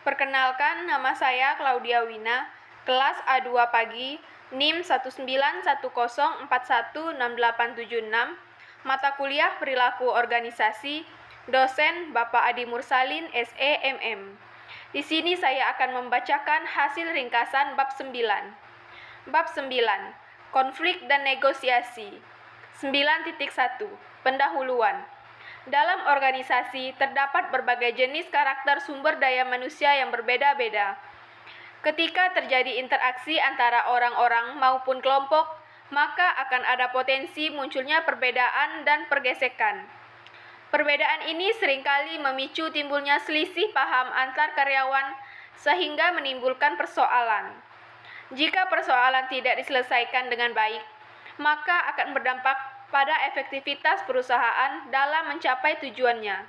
Perkenalkan, nama saya Claudia Wina, kelas A2 pagi, NIM 191041686, mata kuliah Perilaku Organisasi, dosen Bapak Adi Mursalin, SE MM. Di sini saya akan membacakan hasil ringkasan bab 9. Bab 9, Konflik dan Negosiasi. 9.1, Pendahuluan. Dalam organisasi, terdapat berbagai jenis karakter sumber daya manusia yang berbeda-beda. Ketika terjadi interaksi antara orang-orang maupun kelompok, maka akan ada potensi munculnya perbedaan dan pergesekan. Perbedaan ini seringkali memicu timbulnya selisih paham antar karyawan, sehingga menimbulkan persoalan. Jika persoalan tidak diselesaikan dengan baik, maka akan berdampak pada efektivitas perusahaan dalam mencapai tujuannya.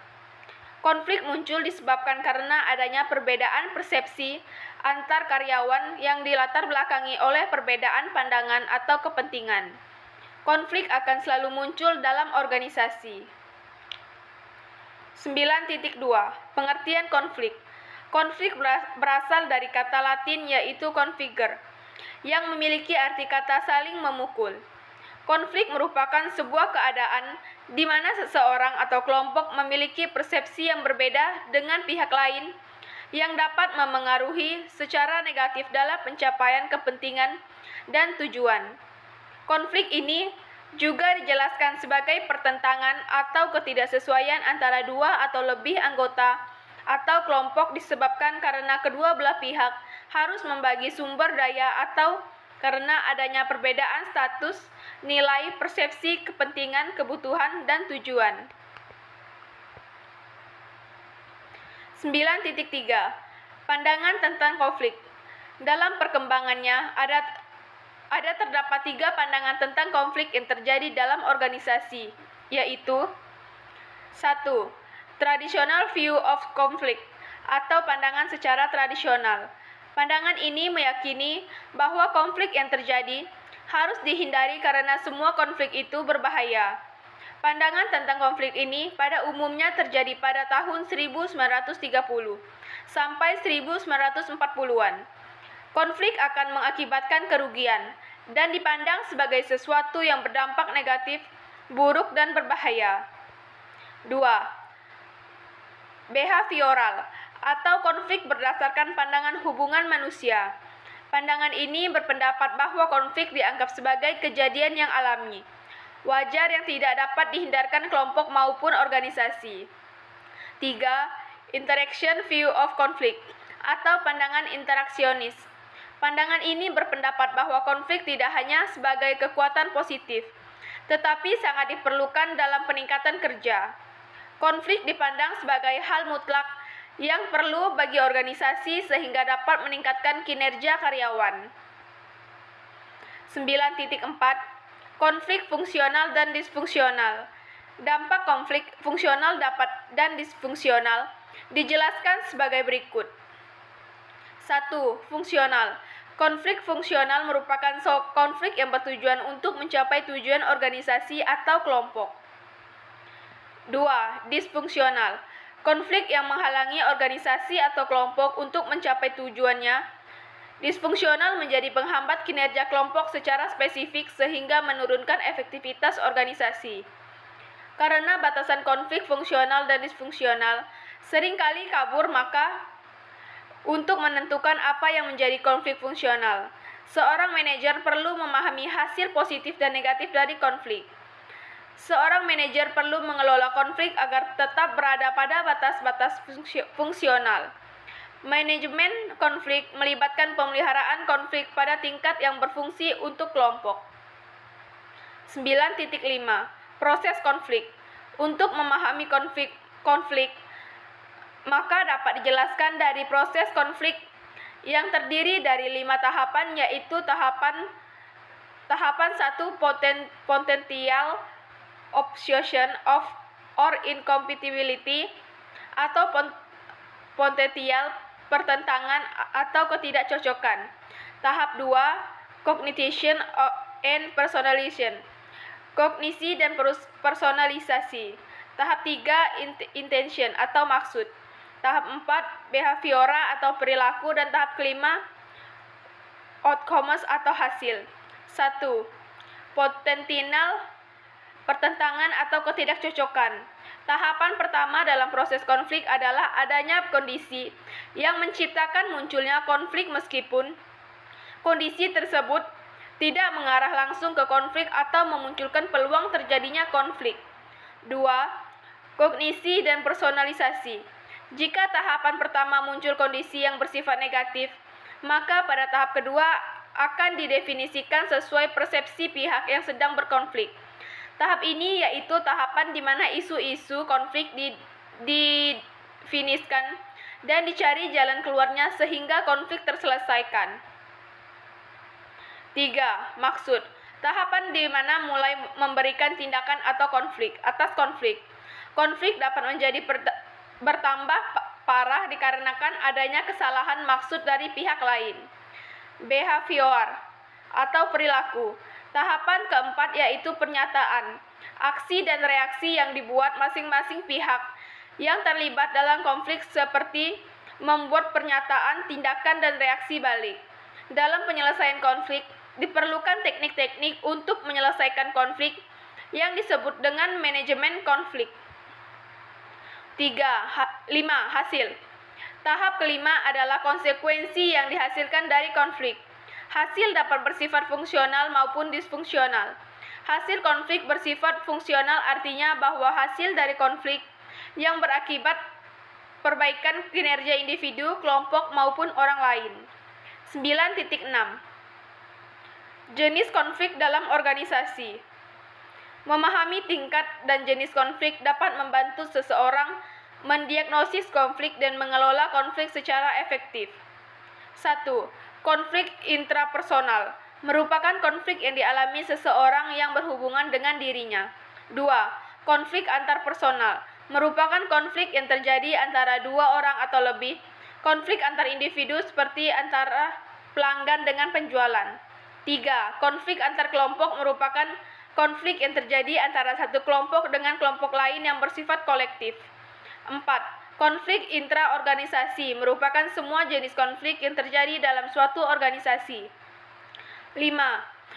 Konflik muncul disebabkan karena adanya perbedaan persepsi antar karyawan yang dilatar belakangi oleh perbedaan pandangan atau kepentingan. Konflik akan selalu muncul dalam organisasi. 9.2, Pengertian konflik. Konflik berasal dari kata Latin yaitu configere, yang memiliki arti kata saling memukul. Konflik merupakan sebuah keadaan di mana seseorang atau kelompok memiliki persepsi yang berbeda dengan pihak lain yang dapat memengaruhi secara negatif dalam pencapaian kepentingan dan tujuan. Konflik ini juga dijelaskan sebagai pertentangan atau ketidaksesuaian antara dua atau lebih anggota atau kelompok disebabkan karena kedua belah pihak harus membagi sumber daya atau karena adanya perbedaan status, nilai, persepsi, kepentingan, kebutuhan, dan tujuan. 9.3, Pandangan tentang konflik. Dalam perkembangannya, ada terdapat 3 pandangan tentang konflik yang terjadi dalam organisasi, yaitu 1. Traditional view of conflict, atau pandangan secara tradisional. Pandangan ini meyakini bahwa konflik yang terjadi harus dihindari karena semua konflik itu berbahaya. Pandangan tentang konflik ini pada umumnya terjadi pada tahun 1930 sampai 1940-an. Konflik akan mengakibatkan kerugian dan dipandang sebagai sesuatu yang berdampak negatif, buruk, dan berbahaya. 2. Behavioral, atau konflik berdasarkan pandangan hubungan manusia. Pandangan ini berpendapat bahwa konflik dianggap sebagai kejadian yang alami, wajar yang tidak dapat dihindarkan kelompok maupun organisasi. 3. Interaction view of conflict, atau pandangan interaksionis. Pandangan ini berpendapat bahwa konflik tidak hanya sebagai kekuatan positif, tetapi sangat diperlukan dalam peningkatan kerja. Konflik dipandang sebagai hal mutlak yang perlu bagi organisasi sehingga dapat meningkatkan kinerja karyawan. 9.4, Konflik fungsional dan disfungsional. Dampak konflik fungsional dan disfungsional dijelaskan sebagai berikut. 1. Fungsional. Konflik fungsional merupakan konflik yang bertujuan untuk mencapai tujuan organisasi atau kelompok. 2. Disfungsional. Konflik yang menghalangi organisasi atau kelompok untuk mencapai tujuannya. Disfungsional menjadi penghambat kinerja kelompok secara spesifik sehingga menurunkan efektivitas organisasi. Karena batasan konflik fungsional dan disfungsional seringkali kabur, maka untuk menentukan apa yang menjadi konflik fungsional, seorang manajer perlu memahami hasil positif dan negatif dari konflik. Seorang manajer perlu mengelola konflik agar tetap berada pada batas-batas fungsional. Manajemen konflik melibatkan pemeliharaan konflik pada tingkat yang berfungsi untuk kelompok. 9.5, Proses konflik. Untuk memahami konflik, maka dapat dijelaskan dari proses konflik yang terdiri dari 5 tahapan, yaitu tahapan 1, potential opposition of or incompatibility, atau potensial pertentangan atau ketidakcocokan. Tahap 2, cognition and personalization, kognisi dan personalisasi. Tahap 3, intention atau maksud. Tahap 4, behaviora atau perilaku, dan tahap kelima, outcomes atau hasil. 1. Potensial pertentangan atau ketidakcocokan. Tahapan pertama dalam proses konflik adalah adanya kondisi yang menciptakan munculnya konflik meskipun kondisi tersebut tidak mengarah langsung ke konflik atau memunculkan peluang terjadinya konflik. 2. Kognisi dan personalisasi. Jika tahapan pertama muncul kondisi yang bersifat negatif, maka pada tahap kedua akan didefinisikan sesuai persepsi pihak yang sedang berkonflik. Tahap ini yaitu tahapan di mana isu-isu konflik didefinisikan dan dicari jalan keluarnya sehingga konflik terselesaikan. 3. Maksud. Tahapan di mana mulai memberikan tindakan atau konflik. Atas konflik. Konflik dapat menjadi bertambah parah dikarenakan adanya kesalahan maksud dari pihak lain. Behavior atau perilaku. Tahapan keempat yaitu pernyataan, aksi dan reaksi yang dibuat masing-masing pihak yang terlibat dalam konflik seperti membuat pernyataan, tindakan, dan reaksi balik. Dalam penyelesaian konflik, diperlukan teknik-teknik untuk menyelesaikan konflik yang disebut dengan manajemen konflik. 5. Hasil. Tahap kelima adalah konsekuensi yang dihasilkan dari konflik. Hasil dapat bersifat fungsional maupun disfungsional. Hasil konflik bersifat fungsional artinya bahwa hasil dari konflik yang berakibat perbaikan kinerja individu, kelompok, maupun orang lain. 9.6. Jenis konflik dalam organisasi. Memahami tingkat dan jenis konflik dapat membantu seseorang mendiagnosis konflik dan mengelola konflik secara efektif. 1. Konflik intrapersonal merupakan konflik yang dialami seseorang yang berhubungan dengan dirinya. 2. Konflik antarpersonal merupakan konflik yang terjadi antara dua orang atau lebih. Konflik antar individu seperti antara pelanggan dengan penjualan. 3. Konflik antar kelompok merupakan konflik yang terjadi antara satu kelompok dengan kelompok lain yang bersifat kolektif. 4. Konflik intraorganisasi merupakan semua jenis konflik yang terjadi dalam suatu organisasi. 5.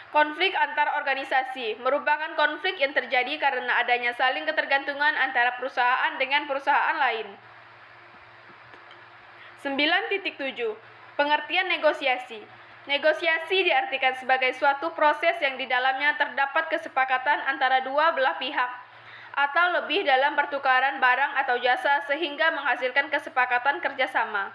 Konflik antar organisasi merupakan konflik yang terjadi karena adanya saling ketergantungan antara perusahaan dengan perusahaan lain. 9.7. Pengertian negosiasi. Negosiasi diartikan sebagai suatu proses yang di dalamnya terdapat kesepakatan antara dua belah pihak atau lebih dalam pertukaran barang atau jasa sehingga menghasilkan kesepakatan kerjasama.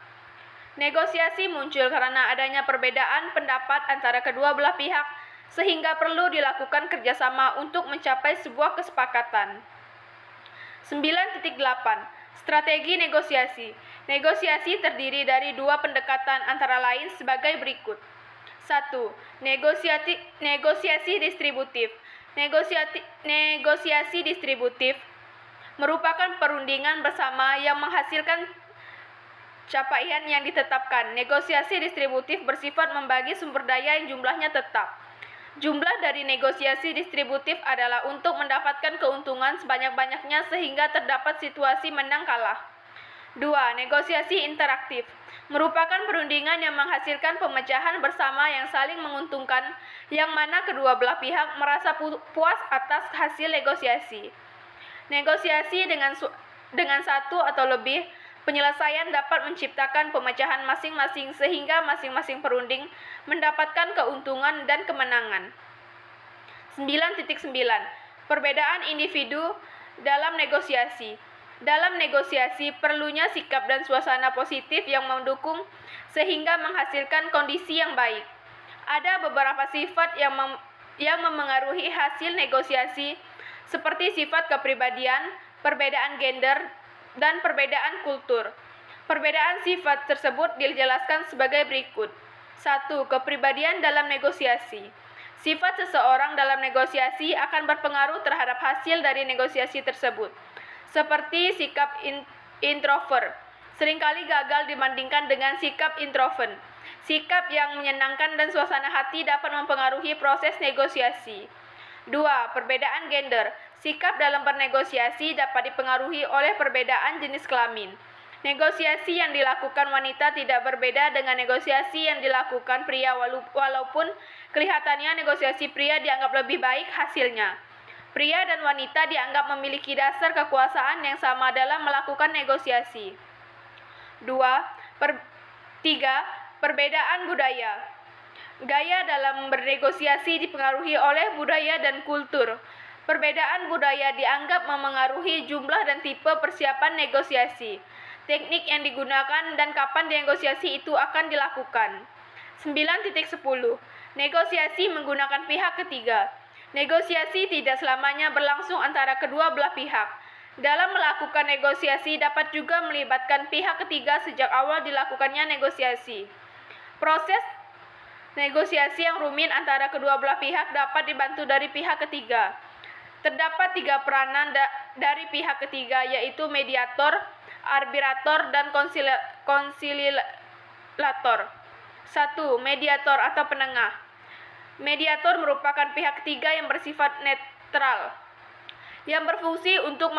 Negosiasi muncul karena adanya perbedaan pendapat antara kedua belah pihak sehingga perlu dilakukan kerjasama untuk mencapai sebuah kesepakatan. 9.8. Strategi negosiasi. Negosiasi terdiri dari dua pendekatan antara lain sebagai berikut. 1. Negosiasi distributif. Negosiasi distributif merupakan perundingan bersama yang menghasilkan capaian yang ditetapkan. Negosiasi distributif bersifat membagi sumber daya yang jumlahnya tetap. Jumlah dari negosiasi distributif adalah untuk mendapatkan keuntungan sebanyak-banyaknya sehingga terdapat situasi menang kalah. 2. Negosiasi interaktif merupakan perundingan yang menghasilkan pemecahan bersama yang saling menguntungkan, yang mana kedua belah pihak merasa puas atas hasil negosiasi. Negosiasi dengan satu atau lebih penyelesaian dapat menciptakan pemecahan masing-masing sehingga masing-masing perunding mendapatkan keuntungan dan kemenangan. 9.9. Perbedaan individu dalam negosiasi. Dalam negosiasi, perlunya sikap dan suasana positif yang mendukung sehingga menghasilkan kondisi yang baik. Ada beberapa sifat yang memengaruhi hasil negosiasi, seperti sifat kepribadian, perbedaan gender, dan perbedaan kultur. Perbedaan sifat tersebut dijelaskan sebagai berikut. 1. Kepribadian dalam negosiasi. Sifat seseorang dalam negosiasi akan berpengaruh terhadap hasil dari negosiasi tersebut. Seperti sikap introvert, seringkali gagal dibandingkan dengan sikap introvert. Sikap yang menyenangkan dan suasana hati dapat mempengaruhi proses negosiasi. 2. Perbedaan gender. Sikap dalam bernegosiasi dapat dipengaruhi oleh perbedaan jenis kelamin. Negosiasi yang dilakukan wanita tidak berbeda dengan negosiasi yang dilakukan pria, walaupun kelihatannya negosiasi pria dianggap lebih baik hasilnya. Pria dan wanita dianggap memiliki dasar kekuasaan yang sama dalam melakukan negosiasi. 3. Perbedaan budaya. Gaya dalam bernegosiasi dipengaruhi oleh budaya dan kultur. Perbedaan budaya dianggap memengaruhi jumlah dan tipe persiapan negosiasi, teknik yang digunakan, dan kapan negosiasi itu akan dilakukan. 9.10. Negosiasi menggunakan pihak ketiga. Negosiasi tidak selamanya berlangsung antara kedua belah pihak. Dalam melakukan negosiasi dapat juga melibatkan pihak ketiga sejak awal dilakukannya negosiasi. Proses negosiasi yang rumit antara kedua belah pihak dapat dibantu dari pihak ketiga. Terdapat 3 peranan dari pihak ketiga, yaitu mediator, arbitrator, dan konsiliator. 1. Mediator atau penengah. Mediator merupakan pihak ketiga yang bersifat netral, yang berfungsi untuk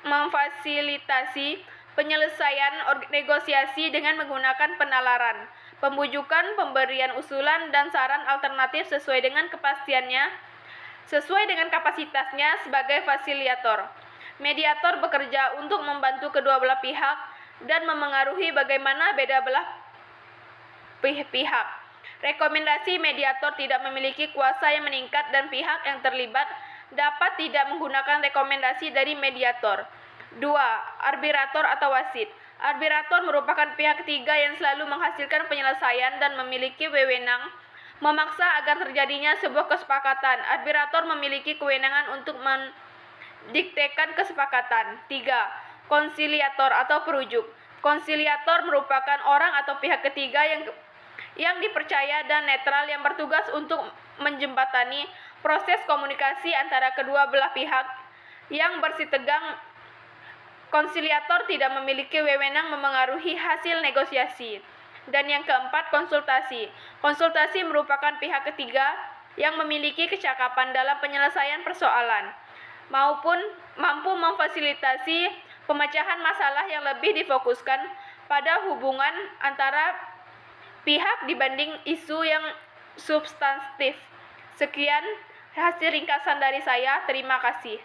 memfasilitasi penyelesaian negosiasi dengan menggunakan penalaran, pembujukan, pemberian usulan, dan saran alternatif sesuai dengan kapasitasnya sebagai fasilitator. Mediator bekerja untuk membantu kedua belah pihak dan memengaruhi bagaimana beda belah pihak. Rekomendasi mediator tidak memiliki kuasa yang meningkat dan pihak yang terlibat dapat tidak menggunakan rekomendasi dari mediator. 2. Arbitrator atau wasit. Arbitrator merupakan pihak ketiga yang selalu menghasilkan penyelesaian dan memiliki wewenang memaksa agar terjadinya sebuah kesepakatan. Arbitrator memiliki kewenangan untuk mendiktekan kesepakatan. 3. Konsiliator atau perujuk. Konsiliator merupakan orang atau pihak ketiga yang dipercaya dan netral yang bertugas untuk menjembatani proses komunikasi antara kedua belah pihak yang bersitegang. Konsiliator tidak memiliki wewenang memengaruhi hasil negosiasi. Dan yang keempat, konsultasi. Konsultasi merupakan pihak ketiga yang memiliki kecakapan dalam penyelesaian persoalan, maupun mampu memfasilitasi pemecahan masalah yang lebih difokuskan pada hubungan antara pihak dibanding isu yang substantif. Sekian hasil ringkasan dari saya. Terima kasih.